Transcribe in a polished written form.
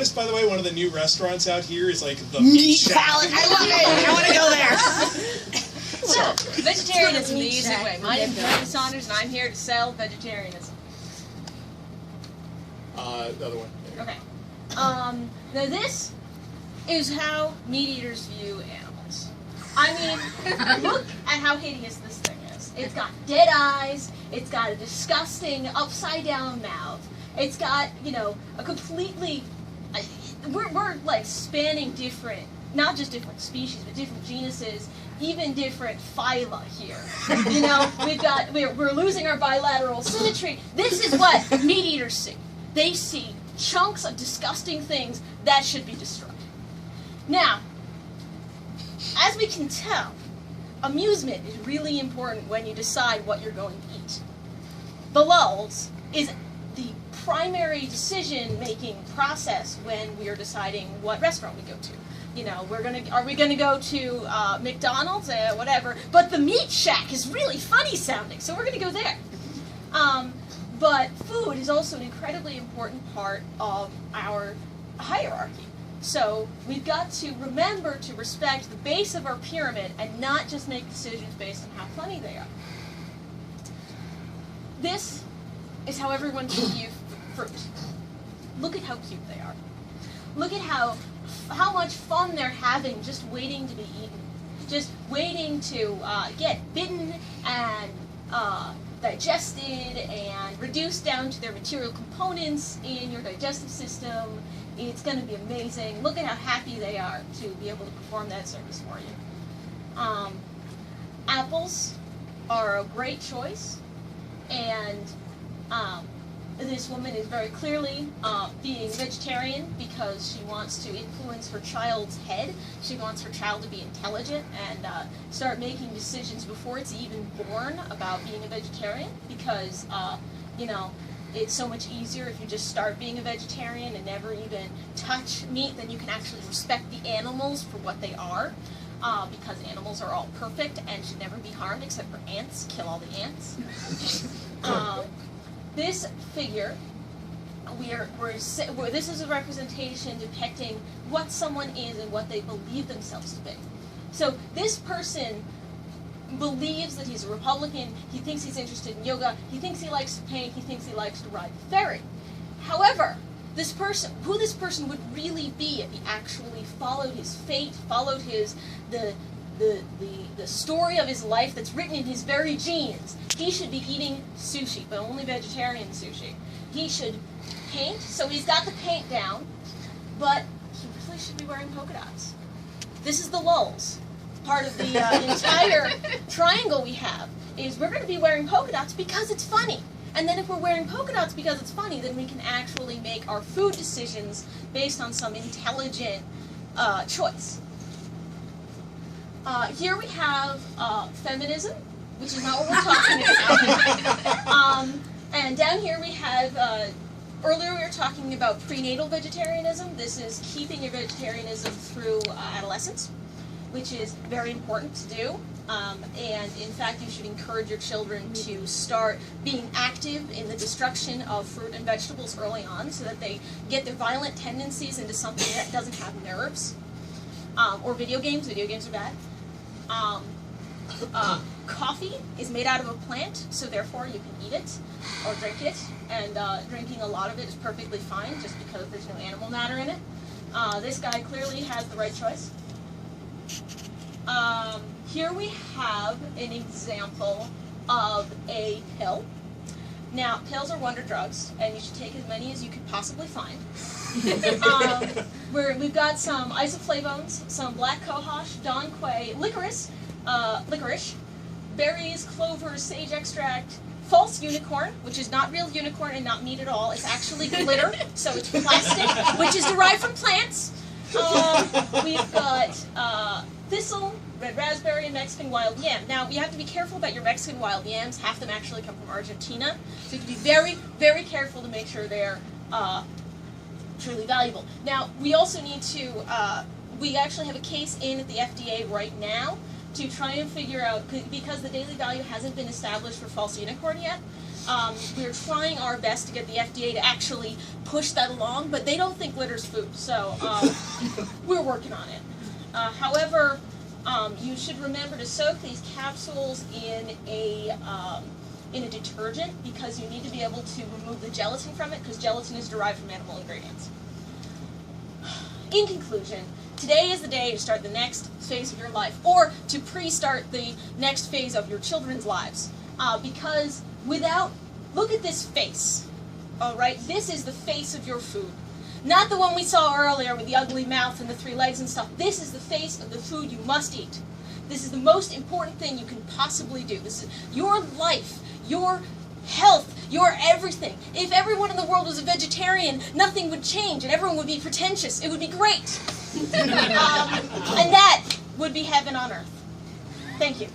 noticed, by the way, one of the new restaurants out here is like the Meat Palace. I love it. I want to go there. So, vegetarianism the easy way. My name is Brenda Saunders, and I'm here to sell vegetarianism. The other one. Okay. Now this is how meat eaters view animals. I mean, look at how hideous this thing is. It's got dead eyes. It's got a disgusting upside-down mouth. It's got, you know, a completely... We're like spanning different, not just different species, but different genuses, even different phyla here. You know, we're losing our bilateral symmetry. This is what meat eaters see. They see chunks of disgusting things that should be destroyed. Now, as we can tell, amusement is really important when you decide what you're going to eat. The lulz is the primary decision-making process when we are deciding what restaurant we go to. You know, are we gonna go to McDonald's, whatever? But the Meat Shack is really funny sounding, so we're gonna go there. But food is also an incredibly important part of our hierarchy. So we've got to remember to respect the base of our pyramid and not just make decisions based on how funny they are. This is how everyone should view fruit. Look at how cute they are. Look at how much fun they're having just waiting to be eaten. Just waiting to get bitten and digested and reduced down to their material components in your digestive system. It's going to be amazing. Look at how happy they are to be able to perform that service for you. Apples are a great choice, and this woman is very clearly being vegetarian because she wants to influence her child's head. She wants her child to be intelligent and start making decisions before it's even born about being a vegetarian because, you know, it's so much easier if you just start being a vegetarian and never even touch meat, then you can actually respect the animals for what they are, because animals are all perfect and should never be harmed except for ants. Kill all the ants. This figure, this is a representation depicting what someone is and what they believe themselves to be. So this person believes that he's a Republican, he thinks he's interested in yoga, he thinks he likes to paint, he thinks he likes to ride the ferry. However, who this person would really be if he actually followed his fate, followed the story of his life that's written in his very genes. He should be eating sushi, but only vegetarian sushi. He should paint, so he's got the paint down, but he really should be wearing polka dots. This is the lulz. Part of the entire triangle we have is we're going to be wearing polka dots because it's funny. And then if we're wearing polka dots because it's funny, then we can actually make our food decisions based on some intelligent choice. Here we have feminism, which is not what we're talking about. And down here we have, earlier we were talking about prenatal vegetarianism. This is keeping your vegetarianism through adolescence, which is very important to do. And in fact, you should encourage your children to start being active in the destruction of fruit and vegetables early on so that they get their violent tendencies into something that doesn't have nerves. Or video games. Video games are bad. Coffee is made out of a plant, so therefore you can eat it or drink it, and drinking a lot of it is perfectly fine just because there's no animal matter in it. This guy clearly has the right choice. Here we have an example of a pill. Now, pills are wonder drugs, and you should take as many as you could possibly find. We've got some isoflavones, some black cohosh, Don Quay, licorice, berries, clover, sage extract, false unicorn, which is not real unicorn and not meat at all. It's actually glitter, so it's plastic, which is derived from plants. We've got thistle, red raspberry, and Mexican wild yam. Now, you have to be careful about your Mexican wild yams. Half them actually come from Argentina, so you have to be very, very careful to make sure they're truly valuable. Now, we also need to, we actually have a case in at the FDA right now to try and figure out, because the daily value hasn't been established for false unicorn yet, We're trying our best to get the FDA to actually push that along, but they don't think litter's food, so we're working on it. However, you should remember to soak these capsules in a detergent, because you need to be able to remove the gelatin from it, because gelatin is derived from animal ingredients. In conclusion, today is the day to start the next phase of your life, or to pre-start the next phase of your children's lives. Because look at this face, alright? This is the face of your food. Not the one we saw earlier with the ugly mouth and the 3 legs and stuff. This is the face of the food you must eat. This is the most important thing you can possibly do. This is your life, your health, your everything. If everyone in the world was a vegetarian, nothing would change and everyone would be pretentious. It would be great. And that would be heaven on earth. Thank you.